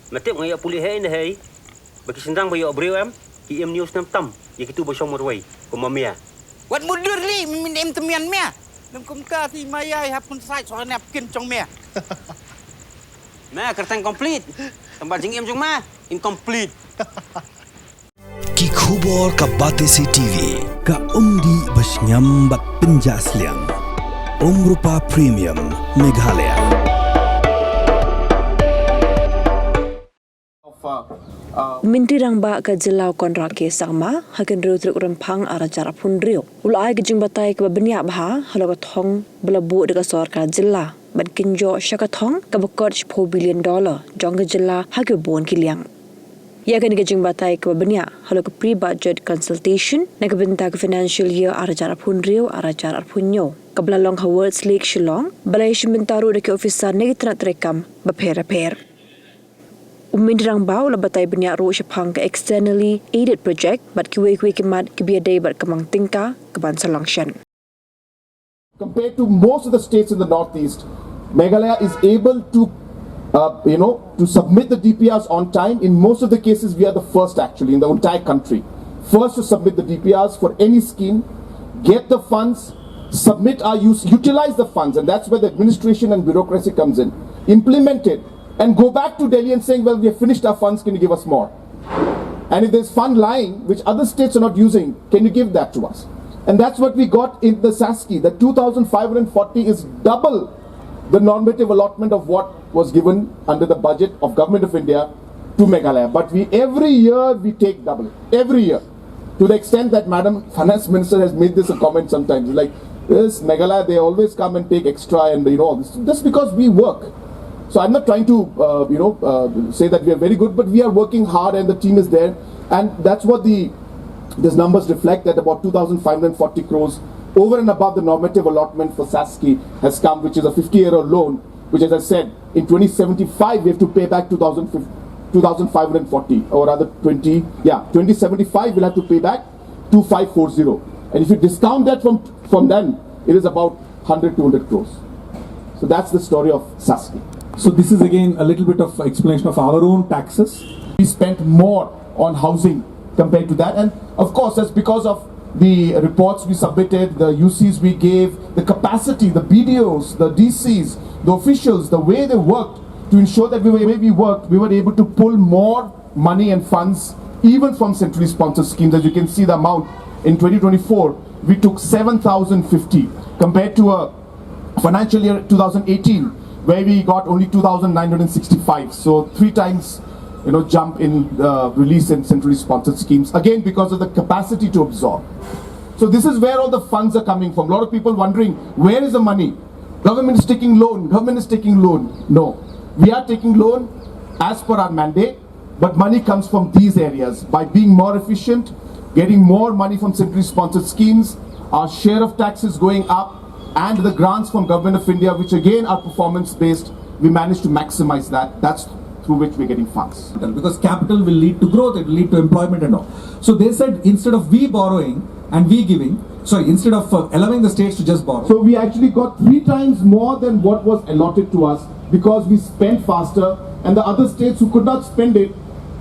Matip ngaya pulih hai ni hai. Bagi sendang bayo abreu am. Ki em news nam tam. Ya kitu bosong morway. Kumamia. Wat mundur ni min em temian mea. Nam kumta ti mayai hapun sai soal nap Kynjoh mea. Mea kertang complete. Tempat jing em jong ma incomplete. Ki khubor ka Batai TV ka umdi bas nyambat penjaslian. Rupa Premium Meghalaya. Menteri Rangba ke Jylla kontrak ke sama hakin rutrik rempang arah cara pun rio. Ulai ke Batai ke Bniah bah halau ke Thong belabu dekat sorka Jylla. Ban Kynjoh Shaphang ke bekot $10 billion jong ke Jylla hakin bon kiliang. Ia akan ke Batai ke Bniah halau ke pre-budget consultation nak bentak financial year arah cara pun rio arah cara punyo. Kebelalong Howard's Lake Shillong, balai bentaru dekat ofisar negitra terekam berper-per. Umindrang bau la Batai Bniah ro Shaphang ke externally aided project bat kiwe-kiwe kemat kebiadai bat kemang tingka keban selangshan. Compared to most of the states in the northeast, Meghalaya is able to, to submit the DPRs on time. In most of the cases, we are the first actually in the entire country. First to submit the DPRs for any scheme, get the funds, submit our use, utilize the funds, and that's where the administration and bureaucracy comes in. Implement it. And go back to Delhi and saying, well, we have finished our funds, can you give us more? And if there's fund lying, which other states are not using, can you give that to us? And that's what we got in the SASCI. The 2,540 is double the normative allotment of what was given under the budget of Government of India to Meghalaya. But every year we take double, every year. To the extent that Madam Finance Minister has made this a comment sometimes. Like, this Meghalaya, they always come and take extra and all this. Just because we work. So I'm not trying to, say that we are very good, but we are working hard and the team is there. And that's what these numbers reflect, that about 2,540 crores over and above the normative allotment for SASCI has come, which is a 50-year loan, which, as I said, in 2075 we have to pay back 2,540, or rather 2075 we'll have to pay back 2,540. And if you discount that from then, it is about 200 crores. So that's the story of SASCI. So this is again a little bit of explanation of our own taxes. We spent more on housing compared to that, and of course that's because of the reports we submitted, the UCs we gave, the capacity, the BDOs, the DCs, the officials, the way they worked to ensure that we were able to pull more money and funds even from centrally sponsored schemes. As you can see the amount in 2024, we took 7,050 compared to a financial year 2018 where we got only 2,965. So 3 times, jump in release in centrally sponsored schemes. Again, because of the capacity to absorb. So this is where all the funds are coming from. A lot of people wondering, where is the money? Government is taking loan. Government is taking loan. No, we are taking loan as per our mandate, but money comes from these areas. By being more efficient, getting more money from centrally sponsored schemes, our share of taxes going up, and the grants from Government of India, which again are performance based, we managed to maximize that. That's through which we're getting funds. Because capital will lead to growth, it will lead to employment and all. So they said instead of we borrowing and we giving, instead of allowing the states to just borrow. So we actually got 3 times more than what was allotted to us because we spent faster, and the other states who could not spend it,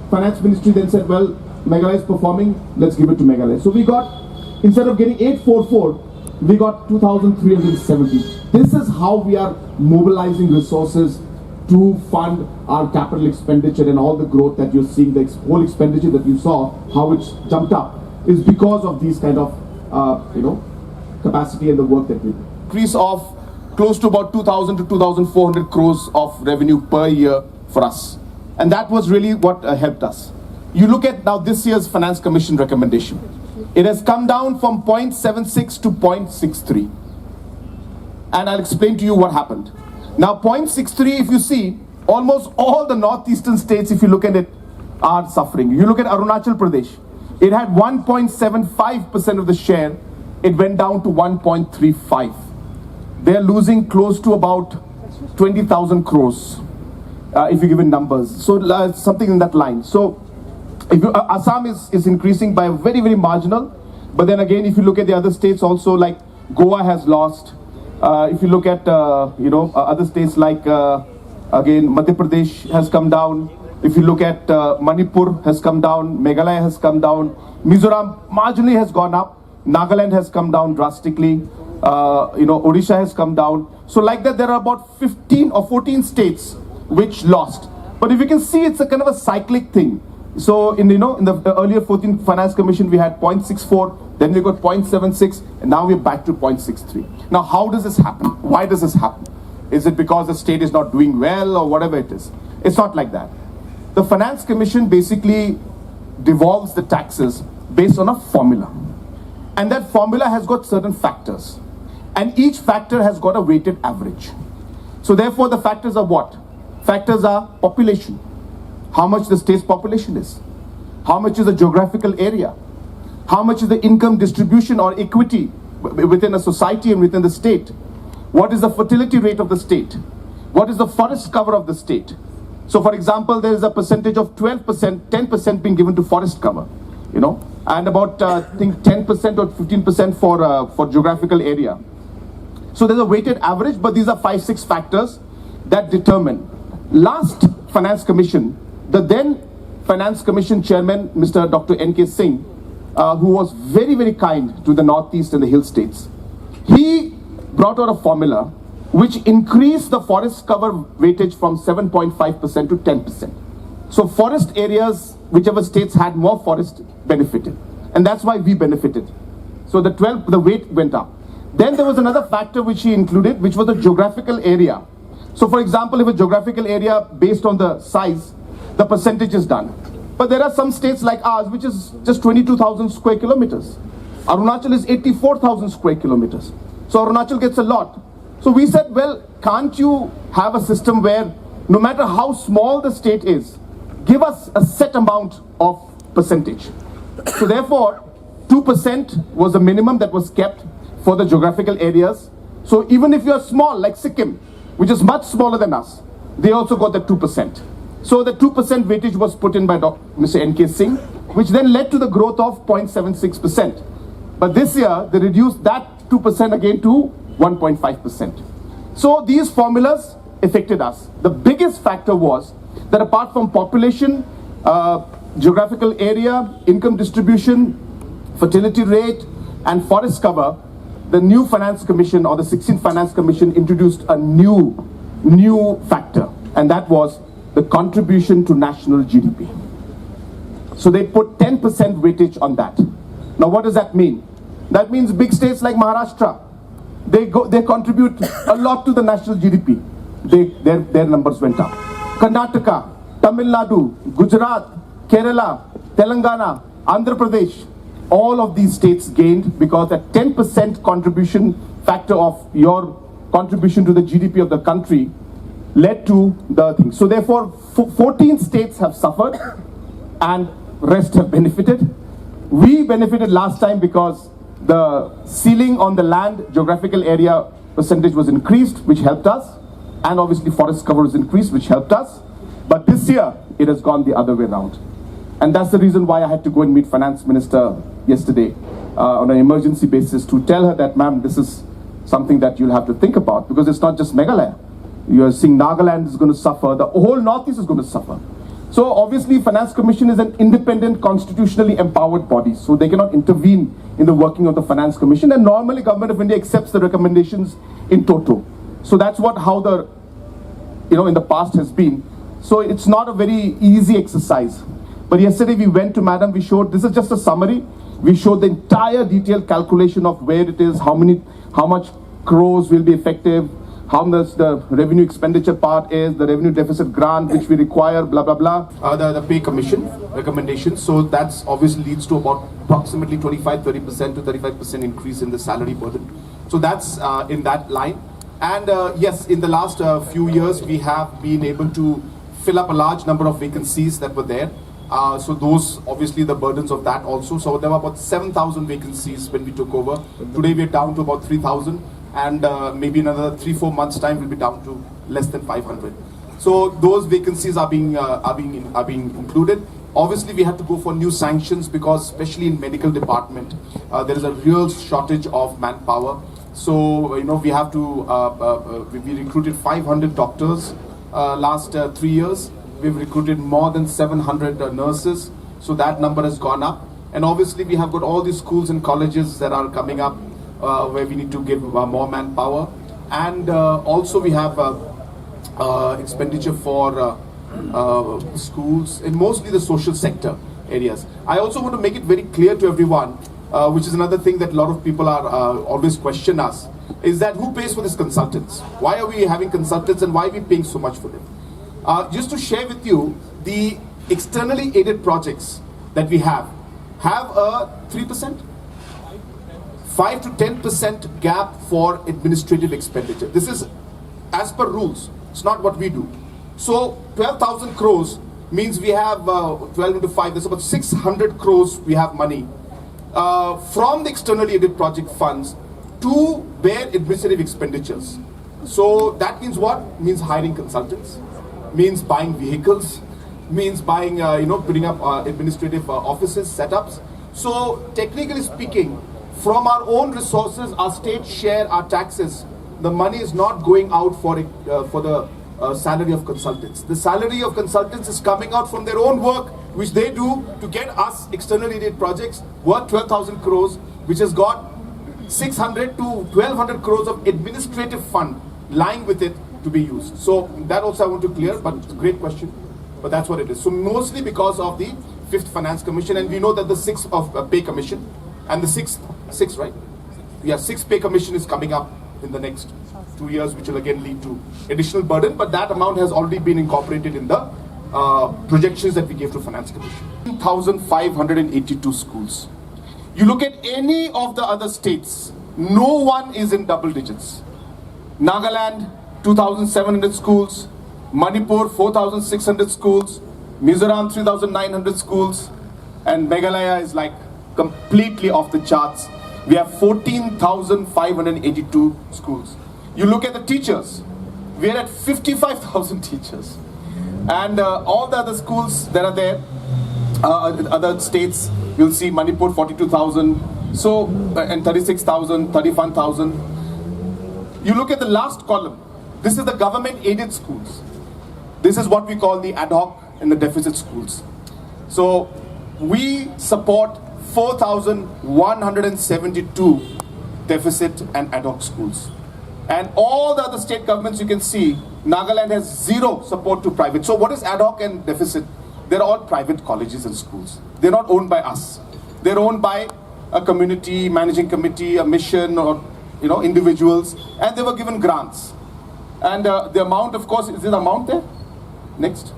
Finance Ministry then said, well, Meghalaya is performing, let's give it to Meghalaya. So we got, instead of getting 844, we got 2,370. This is how we are mobilizing resources to fund our capital expenditure, and all the growth that you're seeing, the whole expenditure that you saw, how it's jumped up, is because of these kind of, capacity and the work that we do. Increase of close to about 2,000 to 2,400 crores of revenue per year for us. And that was really what helped us. You look at now this year's Finance Commission recommendation. It has come down from 0.76 to 0.63. And I'll explain to you what happened. Now 0.63, if you see, almost all the northeastern states, if you look at it, are suffering. You look at Arunachal Pradesh, it had 1.75% of the share, it went down to 1.35. They're losing close to about 20,000 crores, if you give it numbers. So something in that line. So if you, Assam is increasing by very, very marginal. But then again, if you look at the other states also, like Goa has lost. If you look at, other states like, again, Madhya Pradesh has come down. If you look at Manipur has come down, Meghalaya has come down, Mizoram marginally has gone up, Nagaland has come down drastically, Odisha has come down. So like that, there are about 15 or 14 states which lost. But if you can see, it's a kind of a cyclic thing. So in the earlier 14th Finance Commission, we had 0.64, then we got 0.76, and now we're back to 0.63. Now, how does this happen? Why does this happen? Is it because the state is not doing well or whatever it is? It's not like that. The Finance Commission basically devolves the taxes based on a formula. And that formula has got certain factors. And each factor has got a weighted average. So therefore, the factors are what? Factors are population. How much the state's population is. How much is the geographical area. How much is the income distribution or equity within a society and within the state. What is the fertility rate of the state? What is the forest cover of the state? So for example, there is a percentage of 12%, 10% being given to forest cover, and about I think 10% or 15% for geographical area. So there's a weighted average, but these are 5-6 factors that determine. Last Finance Commission, the then Finance Commission Chairman, Mr. Dr. N.K. Singh, who was very, very kind to the Northeast and the Hill States, he brought out a formula which increased the forest cover weightage from 7.5% to 10%. So forest areas, whichever states had more forest, benefited. And that's why we benefited. So the weight went up. Then there was another factor which he included, which was the geographical area. So for example, if a geographical area based on the size, the percentage is done. But there are some states like ours, which is just 22,000 square kilometers. Arunachal is 84,000 square kilometers. So Arunachal gets a lot. So we said, well, can't you have a system where no matter how small the state is, give us a set amount of percentage. So therefore, 2% was the minimum that was kept for the geographical areas. So even if you're small, like Sikkim, which is much smaller than us, they also got the 2%. So the 2% weightage was put in by Mr. N.K. Singh, which then led to the growth of 0.76%. But this year, they reduced that 2% again to 1.5%. So these formulas affected us. The biggest factor was that apart from population, geographical area, income distribution, fertility rate, and forest cover, the new Finance Commission or the 16th Finance Commission introduced a new factor, and that was the contribution to national GDP. So they put 10% weightage on that. Now what does that mean? That means big states like Maharashtra, they contribute a lot to the national GDP. Their numbers went up. Karnataka, Tamil Nadu, Gujarat, Kerala, Telangana, Andhra Pradesh, all of these states gained because that 10% contribution factor of your contribution to the GDP of the country led to the thing. So therefore, 14 states have suffered and rest have benefited. We benefited last time because the ceiling on the land geographical area percentage was increased, which helped us, and obviously forest cover was increased, which helped us. But this year, it has gone the other way around. And that's the reason why I had to go and meet Finance Minister yesterday on an emergency basis to tell her that, ma'am, this is something that you'll have to think about, because it's not just Meghalaya. You're seeing Nagaland is going to suffer, the whole Northeast is going to suffer. So obviously Finance Commission is an independent, constitutionally empowered body, so they cannot intervene in the working of the Finance Commission, and normally Government of India accepts the recommendations in toto. So that's how the, in the past has been. So it's not a very easy exercise. But yesterday we went to Madam, we showed, this is just a summary, we showed the entire detailed calculation of where it is, how much crores will be effective, how much the revenue expenditure part is, the revenue deficit grant which we require, blah, blah, blah. The pay commission recommendations. So that's obviously leads to about approximately 30% to 35% increase in the salary burden. So that's in that line. And yes, in the last few years, we have been able to fill up a large number of vacancies that were there. So those, obviously the burdens of that also. So there were about 7,000 vacancies when we took over. Today we're down to about 3,000. And maybe another 3-4 months time we'll be down to less than 500. So those vacancies are being included. Obviously we had to go for new sanctions because especially in medical department there is a real shortage of manpower. So we have to we recruited 500 doctors last 3 years, We've recruited more than 700 nurses, so that number has gone up. And obviously we have got all these schools and colleges that are coming up where we need to give more manpower. And also we have expenditure for schools and mostly the social sector areas. I also want to make it very clear to everyone, which is another thing that a lot of people are always question us, is that who pays for these consultants? Why are we having consultants and why are we paying so much for them? Just to share with you, the externally aided projects that we have a 3%, 5 to 10% gap for administrative expenditure. This is as per rules. It's not what we do. So 12,000 crores means we have 12 into 5, that's about 600 crores we have money from the externally aided project funds to bear administrative expenditures. So that means what? Means hiring consultants, means buying vehicles, means buying, putting up administrative offices, setups. So technically speaking, from our own resources, our state share, our taxes, the money is not going out for the salary of consultants. The salary of consultants is coming out from their own work, which they do to get us externally aided projects worth 12,000 crores, which has got 600 to 1,200 crores of administrative fund lying with it to be used. So that also I want to clear, but it's a great question. But that's what it is. So mostly because of the 5th Finance Commission, and we know that the 6th of Pay Commission and the 6th, right? Yeah, 6th Pay Commission is coming up in the next 2 years, which will again lead to additional burden, but that amount has already been incorporated in the projections that we gave to Finance Commission. 1,582 schools. You look at any of the other states, no one is in double digits. Nagaland, 2,700 schools. Manipur, 4,600 schools. Mizoram, 3,900 schools. And Meghalaya is like completely off the charts. We have 14,582 schools. You look at the teachers, we are at 55,000 teachers. And all the other schools that are there, other states, you'll see Manipur 42,000, so and 36,000, 31,000. You look at the last column, this is the government aided schools. This is what we call the ad hoc and the deficit schools. So we support 4,172 deficit and ad hoc schools. And all the other state governments, you can see, Nagaland has zero support to private. So what is ad hoc and deficit? They're all private colleges and schools. They're not owned by us. They're owned by a community, managing committee, a mission, or individuals, and they were given grants. And the amount, of course, is the amount there? Next.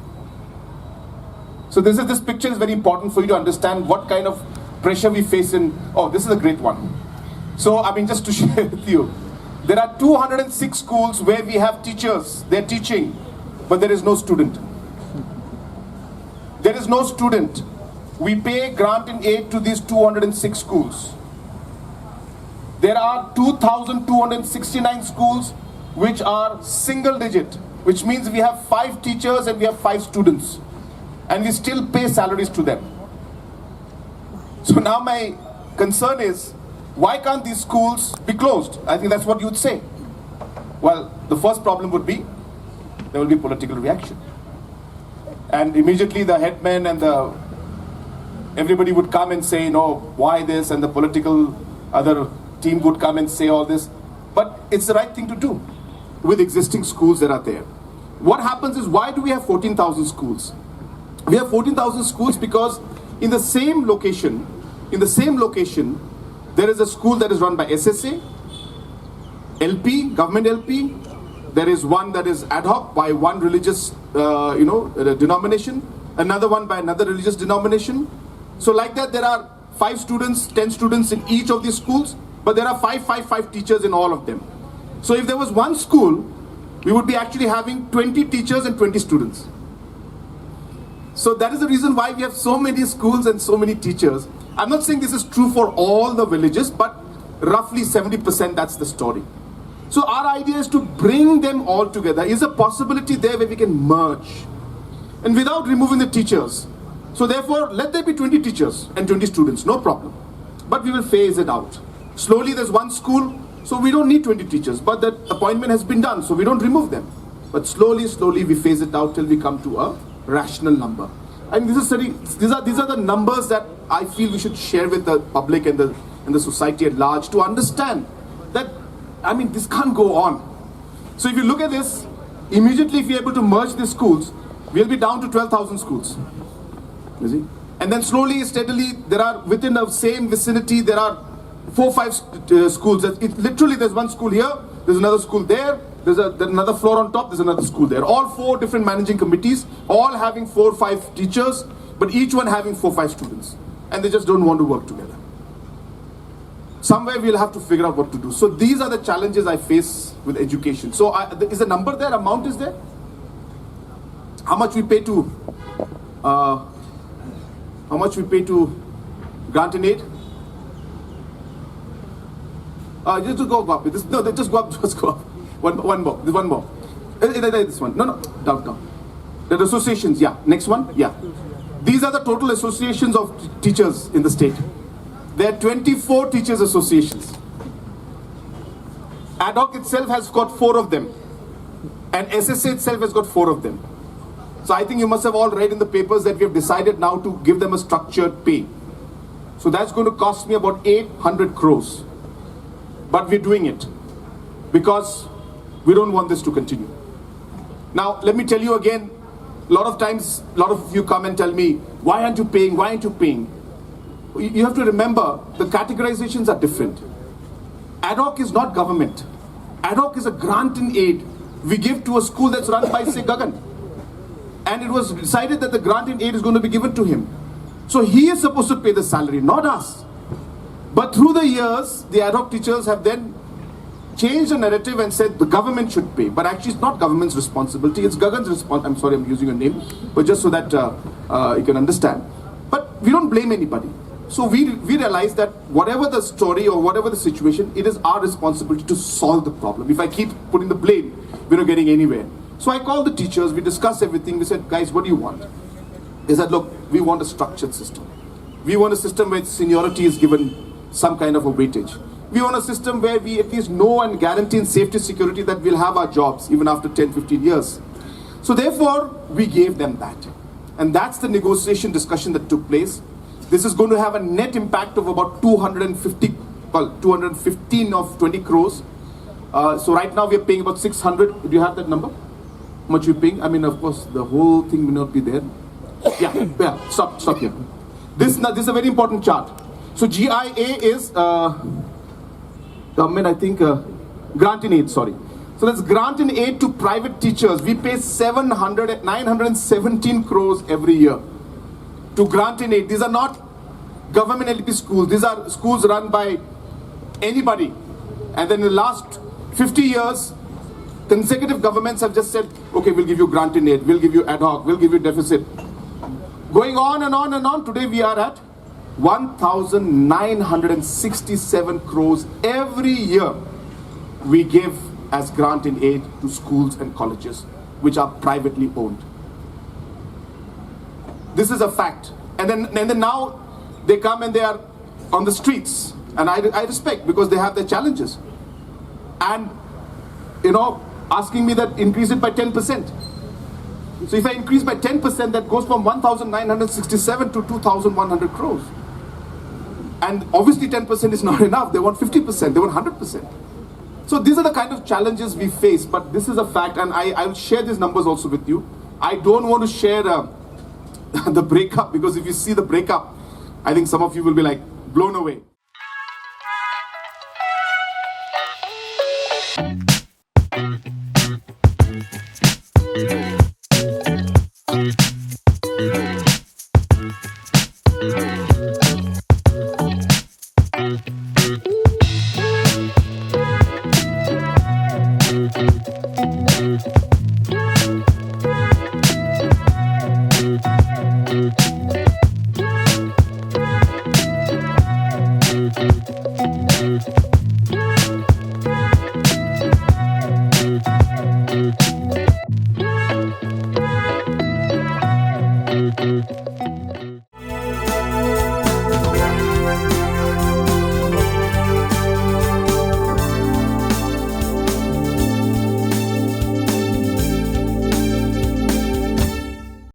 So this picture is very important for you to understand what kind of pressure we face in. Oh, this is a great one. So, I mean, just to share with you, there are 206 schools where we have teachers, they're teaching, but there is no student. There is no student. We pay grant and aid to these 206 schools. There are 2,269 schools which are single digit, which means we have 5 teachers and we have 5 students. And we still pay salaries to them. So now my concern is, why can't these schools be closed? I think that's what you'd say. Well, the first problem would be, there will be political reaction. And immediately the headmen and everybody would come and say, why this? And the political other team would come and say all this. But it's the right thing to do with existing schools that are there. What happens is, why do we have 14,000 schools? We have 14,000 schools because in the same location, there is a school that is run by SSA, LP, government LP. There is one that is ad hoc by one religious, denomination. Another one by another religious denomination. So like that, there are 5 students, 10 students in each of these schools, but there are 5 teachers in all of them. So if there was one school, we would be actually having 20 teachers and 20 students. So that is the reason why we have so many schools and so many teachers. I'm not saying this is true for all the villages, but roughly 70% that's the story. So our idea is to bring them all together. Is a possibility there where we can merge and without removing the teachers. So therefore, let there be 20 teachers and 20 students, no problem. But we will phase it out. Slowly there's one school, so we don't need 20 teachers, but that appointment has been done, so we don't remove them. But slowly we phase it out till we come to a rational number. I mean, these are the numbers that I feel we should share with the public and the society at large to understand that, I mean, this can't go on. So if you look at this, immediately if we're able to merge these schools, we'll be down to 12,000 schools. You see? And then slowly, steadily, there are, within the same vicinity, there are 4 or 5 schools. Literally, there's one school here, there's another school there, there's another floor on top, there's another school there. All 4 different managing committees, all having 4 or 5 teachers, but each one having 4 or 5 students. And they just don't want to work together. Somewhere we'll have to figure out what to do. So these are the challenges I face with education. So is the number there, amount is there? How much we pay to grant and aid? Just go up. Just go up. One more. This one. No. Down. The associations, yeah. Next one, yeah. These are the total associations of teachers in the state. There are 24 teachers associations. Ad hoc itself has got 4 of them. And SSA itself has got 4 of them. So I think you must have all read in the papers that we have decided now to give them a structured pay. So that's going to cost me about 800 crores. But we're doing it because we don't want this to continue. Now, let me tell you again, a lot of times, a lot of you come and tell me, why aren't you paying? Why aren't you paying? You have to remember, the categorizations are different. Ad hoc is not government. Ad hoc is a grant and aid we give to a school that's run by, say, Gagan. And it was decided that the grant and aid is going to be given to him. So he is supposed to pay the salary, not us. But through the years, the ad hoc teachers have then changed the narrative and said the government should pay. But actually it's not government's responsibility, it's Gagan's responsibility. I'm sorry, I'm using your name, but just so that you can understand. But we don't blame anybody. So we realize that whatever the story or whatever the situation, it is our responsibility to solve the problem. If I keep putting the blame, we're not getting anywhere. So I called the teachers, we discussed everything, we said, guys, what do you want? They said, look, we want a structured system. We want a system where seniority is given some kind of a weightage. We want a system where we at least know and guarantee in safety security that we'll have our jobs even after 10, 15 years. So therefore, we gave them that. And that's the negotiation discussion that took place. This is going to have a net impact of about 215 of 20 crores. So right now we're paying about 600. Do you have that number? How much we're paying? I mean, of course, the whole thing may not be there. Yeah, stop here. This is a very important chart. So GIA is government, I think, grant and aid, sorry. So that's grant and aid to private teachers. We pay 917 crores every year to grant and aid. These are not government LP schools. These are schools run by anybody. And then in the last 50 years, consecutive governments have just said, okay, we'll give you grant and aid, we'll give you ad hoc, we'll give you deficit. Going on and on and on, today we are at 1,967 crores every year we give as grant and aid to schools and colleges which are privately owned. This is a fact. And then now they come and they are on the streets. And I respect because they have their challenges. And, asking me that increase it by 10%. So if I increase by 10%, that goes from 1,967 to 2,100 crores. And obviously 10% is not enough. They want 50%, they want 100%. So these are the kind of challenges we face, but this is a fact, and I will share these numbers also with you. I don't want to share the breakup, because if you see the breakup, I think some of you will be like blown away.